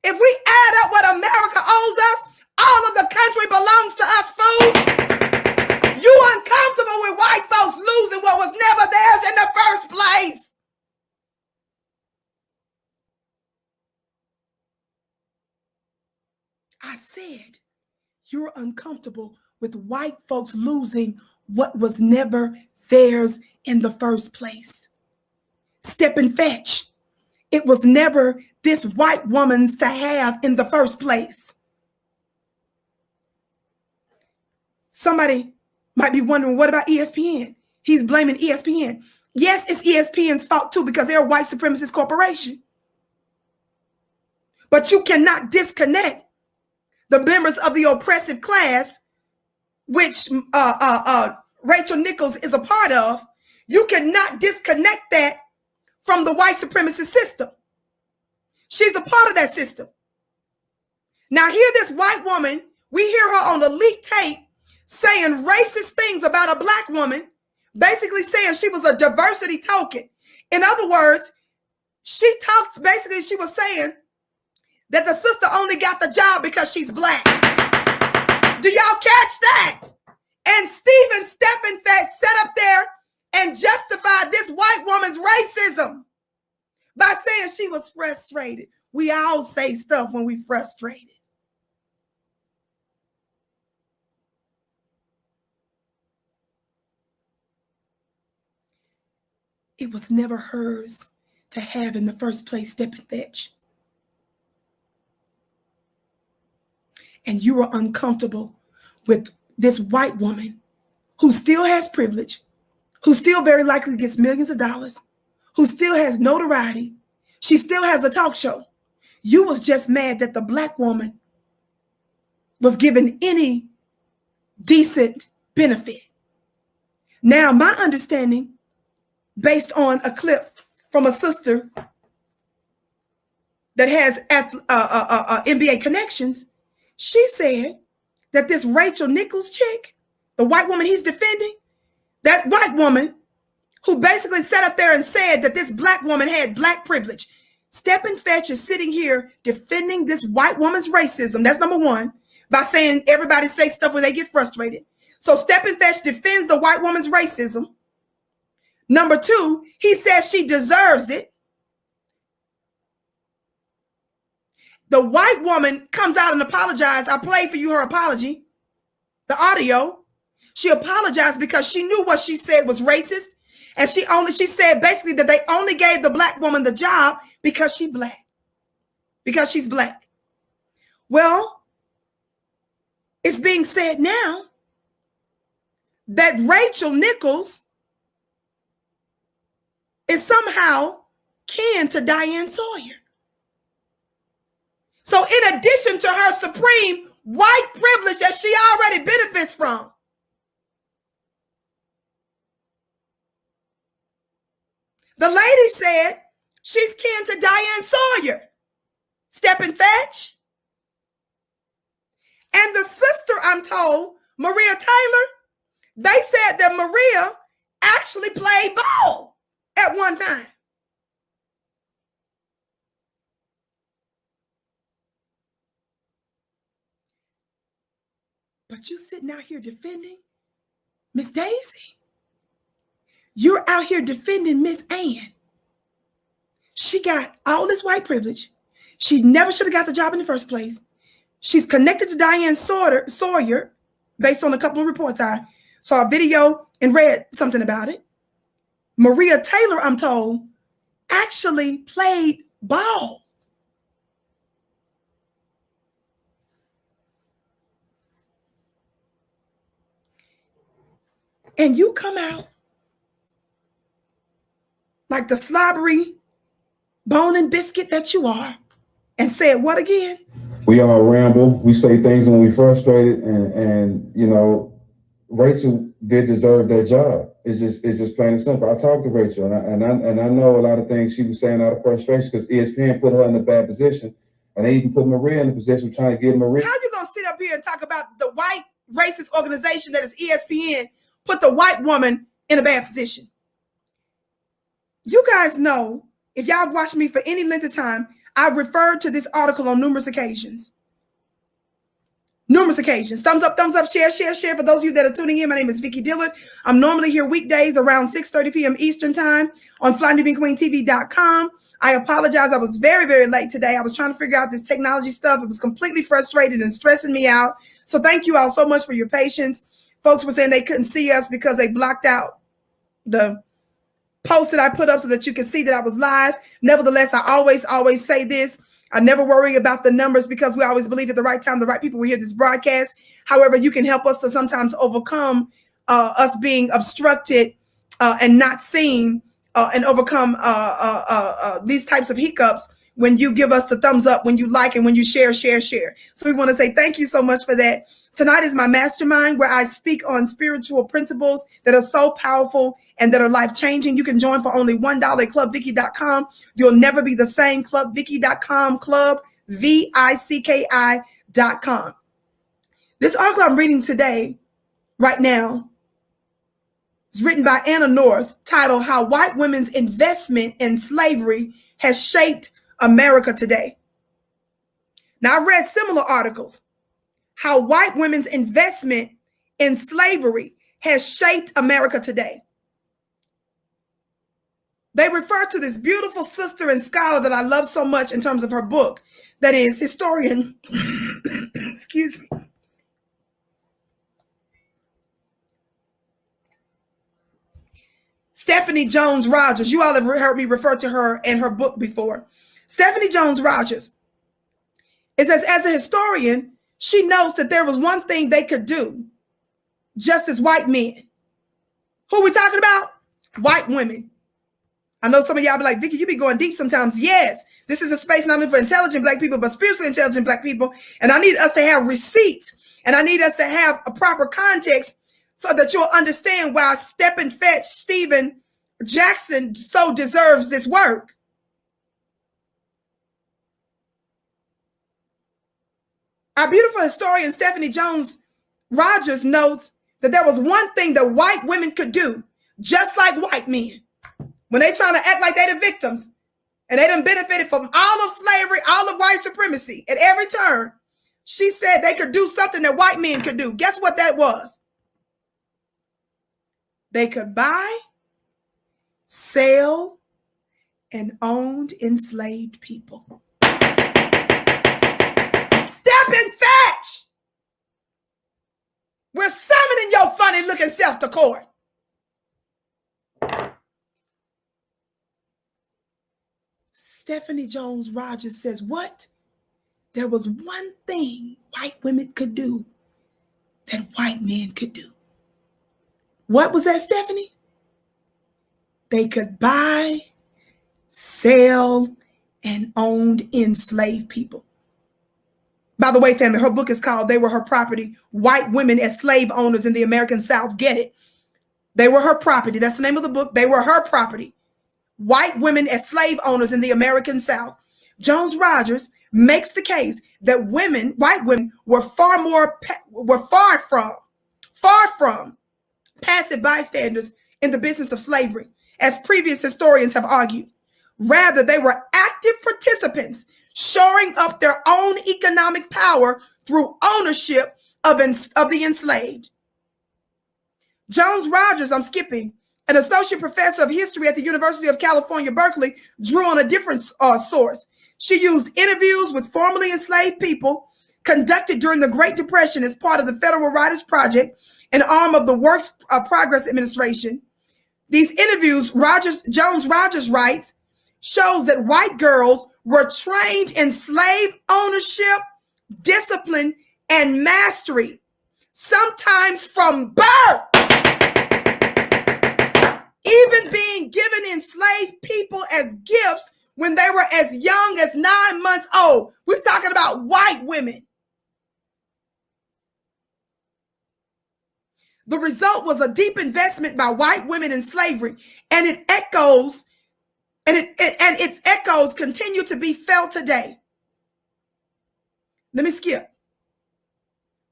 If we add up what America owes us, all of the country belongs to us, fool. You uncomfortable with white folks losing what was never theirs in the first place. I said, you're uncomfortable with white folks losing what was never theirs in the first place. Step and fetch. It was never this white woman's to have in the first place. Somebody might be wondering, what about ESPN? He's blaming ESPN. Yes, it's ESPN's fault too, because they're a white supremacist corporation. But you cannot disconnect the members of the oppressive class, which Rachel Nichols is a part of. You cannot disconnect that from the white supremacist system. She's a part of that system. Now, hear this white woman. We hear her on the leaked tape saying racist things about a black woman, basically saying she was a diversity token. In other words, she was saying that the sister only got the job because she's black. Do y'all catch that? And Stephen Steppenfeld sat up there and justified this white woman's racism by saying she was frustrated. We all say stuff when we're frustrated. It was never hers to have in the first place, Steppenfetch. And you are uncomfortable with this white woman who still has privilege, who still very likely gets millions of dollars, who still has notoriety. She still has a talk show. You was just mad that the black woman was given any decent benefit. Now, my understanding, based on a clip from a sister that has NBA connections, she said that this Rachel Nichols chick, the white woman he's defending, that white woman who basically sat up there and said that this black woman had black privilege. Steppenfetch is sitting here defending this white woman's racism. That's number one, by saying everybody say stuff when they get frustrated. So Steppenfetch defends the white woman's racism. Number two, he says she deserves it. The white woman comes out and apologized. I played for you her apology, the audio. She apologized because she knew what she said was racist. And she said basically that they only gave the black woman the job because she's black. Because she's black. Well, it's being said now that Rachel Nichols is somehow kin to Diane Sawyer. So in addition to her supreme white privilege that she already benefits from, the lady said she's kin to Diane Sawyer, Steppenfetch. And the sister, I'm told, Maria Taylor, they said that Maria actually played ball at one time. But you sitting out here defending Miss Daisy. You're out here defending Miss Ann. She got all this white privilege. She never should have got the job in the first place. She's connected to Diane Sawyer, based on a couple of reports. I saw a video and read something about it. Maria Taylor, I'm told, actually played ball. And you come out like the slobbery bone and biscuit that you are and said what again? We all ramble. We say things when we frustrated, and you know, Rachel did deserve that job. It's just plain and simple. I talked to Rachel, and I know a lot of things she was saying out of frustration because ESPN put her in a bad position, and they even put Maria in a position trying to get Maria. How you gonna sit up here and talk about the white racist organization that is ESPN put the white woman in a bad position? You guys know, if y'all have watched me for any length of time, I've referred to this article on numerous occasions. Numerous occasions. Thumbs up, share. For those of you that are tuning in, my name is Vicki Dillard. I'm normally here weekdays around 6:30 p.m. Eastern time on FlyNewBeingQueenTV.com. I apologize. I was very, very late today. I was trying to figure out this technology stuff. It was completely frustrating and stressing me out. So thank you all so much for your patience. Folks were saying they couldn't see us because they blocked out the post that I put up so that you can see that I was live. Nevertheless, I always say this. I never worry about the numbers because we always believe at the right time, the right people will hear this broadcast. However, you can help us to sometimes overcome us being obstructed and not seen and overcome these types of hiccups when you give us the thumbs up, when you like, and when you share. So we want to say thank you so much for that. Tonight is my mastermind where I speak on spiritual principles that are so powerful and that are life-changing. You can join for only $1 at clubvicki.com. You'll never be the same. Clubvicki.com, club, VICKI.com. This article I'm reading today, right now, is written by Anna North, titled How White Women's Investment in Slavery Has Shaped America Today. Now, I've read similar articles. How white women's investment in slavery has shaped America today. They refer to this beautiful sister and scholar that I love so much in terms of her book, that is historian, excuse me, Stephanie Jones Rogers. You all have heard me refer to her and her book before. Stephanie Jones Rogers. It says, as a historian, she notes that there was one thing they could do, just as white men. Who are we talking about? White women. I know some of y'all be like, Vicki, you be going deep sometimes. Yes, this is a space not only for intelligent Black people, but spiritually intelligent Black people. And I need us to have receipts, and I need us to have a proper context so that you'll understand why Step and Fetch Stephen Jackson so deserves this work. Our beautiful historian Stephanie Jones Rogers notes that there was one thing that white women could do, just like white men, when they trying to act like they the victims and they done benefited from all of slavery, all of white supremacy at every turn. She said they could do something that white men could do. Guess what that was? They could buy, sell, and owned enslaved people. Step and fetch. We're summoning your funny looking self to court. Stephanie Jones Rogers says, what? There was one thing white women could do that white men could do. What was that, Stephanie? They could buy, sell, and owned enslaved people. By the way, family, her book is called They Were Her Property, White Women as Slave Owners in the American South. Get it? They were her property. That's the name of the book. They were her property. White women as slave owners in the American South. Jones Rogers makes the case that white women were far from passive bystanders in the business of slavery, as previous historians have argued. Rather, they were active participants, shoring up their own economic power through ownership of the enslaved. Jones Rogers, I'm skipping, an associate professor of history at the University of California, Berkeley, drew on a different source. She used interviews with formerly enslaved people conducted during the Great Depression as part of the Federal Writers Project, an arm of the Works Progress Administration. These interviews, Jones Rogers writes, shows that white girls were trained in slave ownership, discipline, and mastery, sometimes from birth. Even being given enslaved people as gifts when they were as young as 9 months old. We're talking about white women. The result was a deep investment by white women in slavery, and its echoes continue to be felt today. Let me skip.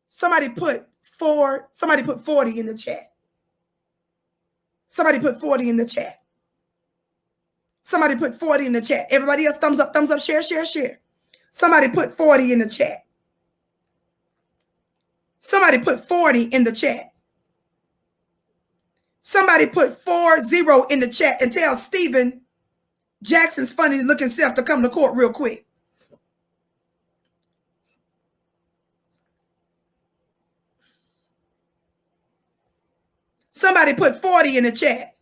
Somebody put 40 in the chat. Somebody put 40 in the chat. Somebody put 40 in the chat. Everybody else, thumbs up, share. Somebody put 40 in the chat. Somebody put 40 in the chat. Somebody put 40 in the chat and tell Stephen Jackson's funny looking self to come to court real quick. Somebody put 40 in the chat.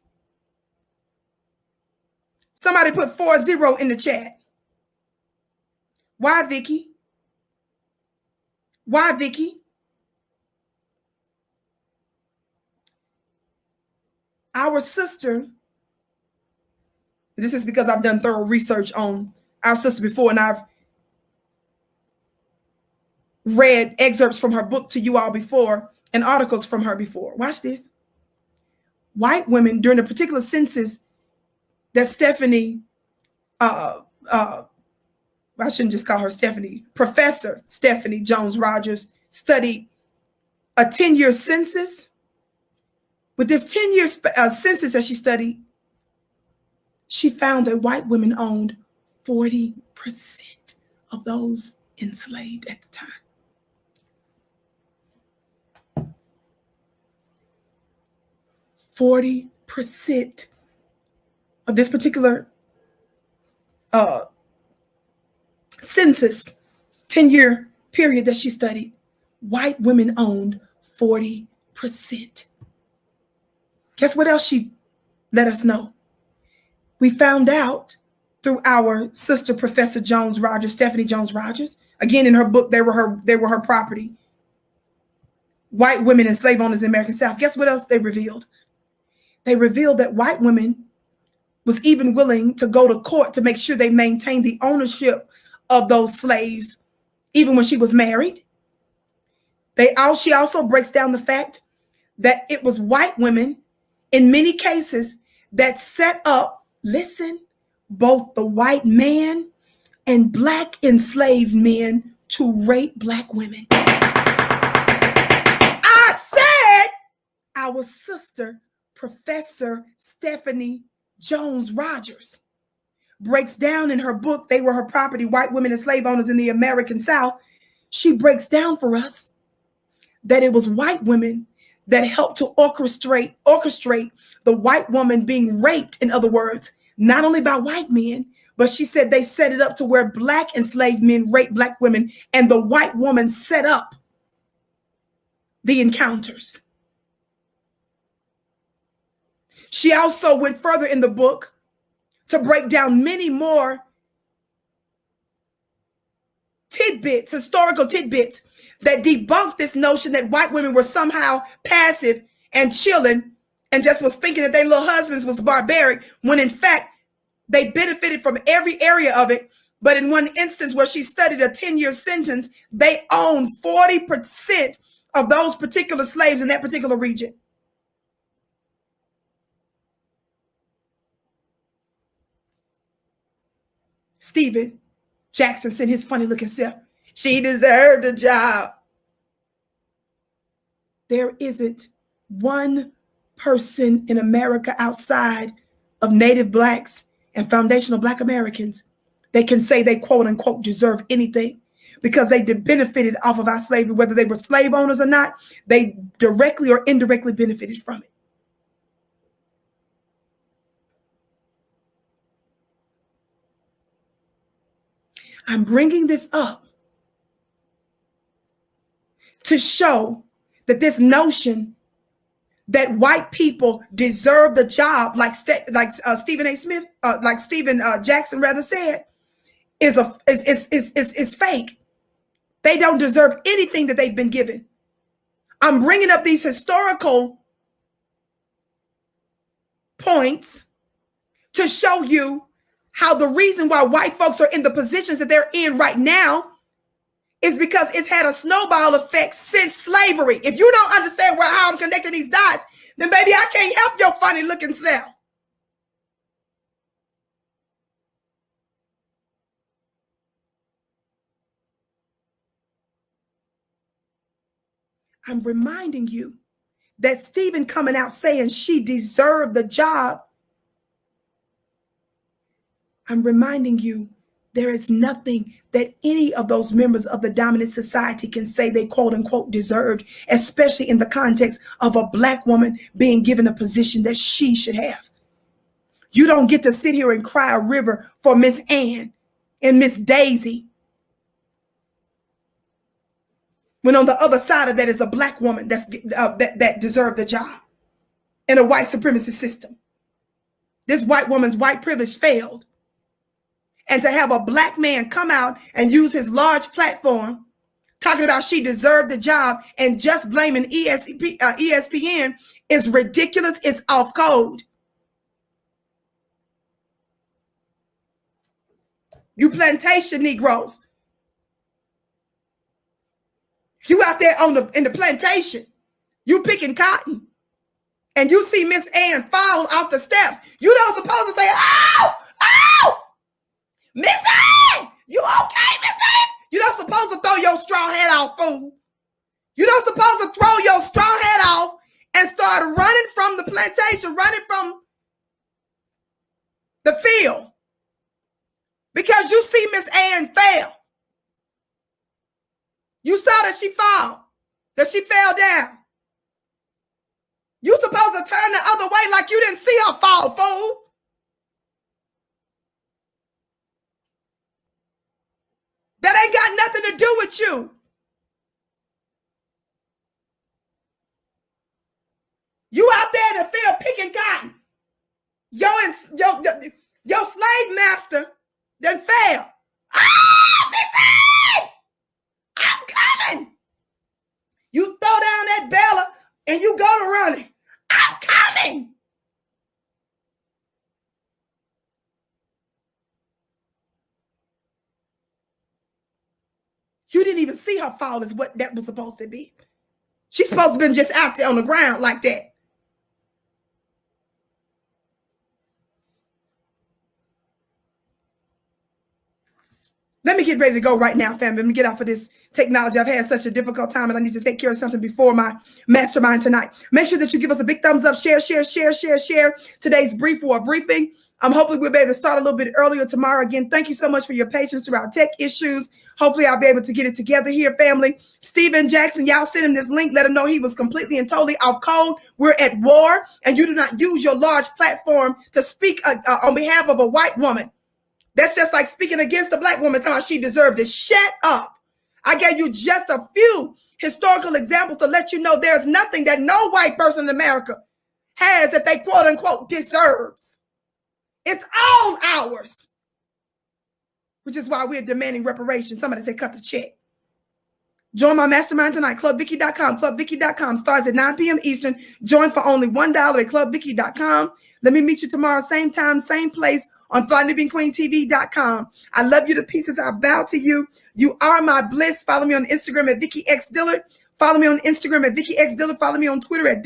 Somebody put 40 in the chat. Why, Vicki? Why, Vicki? Our sister, this is because I've done thorough research on our sister before, and I've read excerpts from her book to you all before and articles from her before. Watch this. White women during the particular census that Stephanie, I shouldn't just call her Stephanie, Professor Stephanie Jones Rogers studied a 10-year census. With this 10-year census that she studied, she found that white women owned 40% of those enslaved at the time. 40% of this particular census, 10-year period that she studied, white women owned 40%. Guess what else she let us know? We found out through our sister, Professor Jones Rogers, Stephanie Jones Rogers. Again, in her book, they were her property. White women and slave owners in the American South. Guess what else they revealed? They revealed that white women was even willing to go to court to make sure they maintained the ownership of those slaves, even when she was married. She also breaks down the fact that it was white women, in many cases, that set up, listen, both the white man and black enslaved men to rape black women. I said our sister, Professor Stephanie Jones Rogers, breaks down in her book, They Were Her Property, White Women and Slave Owners in the American South. She breaks down for us that it was white women that helped to orchestrate the white woman being raped, in other words, not only by white men, but she said they set it up to where black enslaved men raped black women, and the white woman set up the encounters. She also went further in the book to break down many more tidbits, historical tidbits, that debunk this notion that white women were somehow passive and chilling and just was thinking that their little husbands was barbaric, when in fact they benefited from every area of it. But in one instance where she studied a 10-year sentence, they owned 40% of those particular slaves in that particular region. Stephen Jackson sent his funny looking self. She deserved the job. There isn't one person in America outside of Native Blacks and foundational Black Americans that can say they quote unquote deserve anything, because they benefited off of our slavery, whether they were slave owners or not. They directly or indirectly benefited from it. I'm bringing this up to show that this notion that white people deserve the job, like Stephen Jackson rather said, is fake. They don't deserve anything that they've been given. I'm bringing up these historical points to show you how the reason why white folks are in the positions that they're in right now is because it's had a snowball effect since slavery. If you don't understand how I'm connecting these dots, then baby, I can't help your funny looking self. I'm reminding you that Stephen coming out saying she deserved the job. I'm reminding you there is nothing that any of those members of the dominant society can say they quote unquote deserved, especially in the context of a Black woman being given a position that she should have. You don't get to sit here and cry a river for Miss Ann and Miss Daisy, when on the other side of that is a Black woman that deserved the job in a white supremacist system. This white woman's white privilege failed. And to have a black man come out and use his large platform talking about she deserved the job and just blaming ESPN is ridiculous. It's off code. You plantation Negroes. You out there in the plantation, you picking cotton, and you see Miss Ann fall off the steps. You don't supposed to say, "Ow, ow, Miss Ann, you okay, Miss Ann?" You don't supposed to throw your straw hat off, fool. You don't supposed to throw your straw hat off and start running from the plantation, running from the field, because you see Miss Ann fail. You saw that she fall, that she fell down. You supposed to turn the other way like you didn't see her fall, fool. That ain't got nothing to do with you. You out there in the field picking cotton. Your slave master then fell. Ah, Miss Ann! I'm coming. You throw down that Bella and you go to running. I'm coming. You didn't even see her fall is what that was supposed to be. She's supposed to have been just out there on the ground like that. Let me get ready to go right now, family. Let me get off of this technology. I've had such a difficult time and I need to take care of something before my mastermind tonight. Make sure that you give us a big thumbs up, share today's briefing. Hopefully we'll be able to start a little bit earlier tomorrow. Again, thank you so much for your patience through our tech issues. Hopefully I'll be able to get it together here, family. Steven Jackson, y'all send him this link. Let him know he was completely and totally off code. We're at war, and you do not use your large platform to speak on behalf of a white woman. That's just like speaking against a black woman telling her she deserved it. Shut up. I gave you just a few historical examples to let you know there's nothing that no white person in America has that they quote unquote deserves. It's all ours, which is why we're demanding reparations. Somebody say cut the check. Join my mastermind tonight, clubvicky.com. Clubvicky.com starts at 9 p.m. Eastern. Join for only $1 at clubvicky.com. Let me meet you tomorrow, same time, same place on FlyNubianQueenTV.com. I love you to pieces. I bow to you. You are my bliss. Follow me on Instagram at Vicki X Dillard. Follow me on Instagram at Vicki X Dillard. Follow me on Twitter at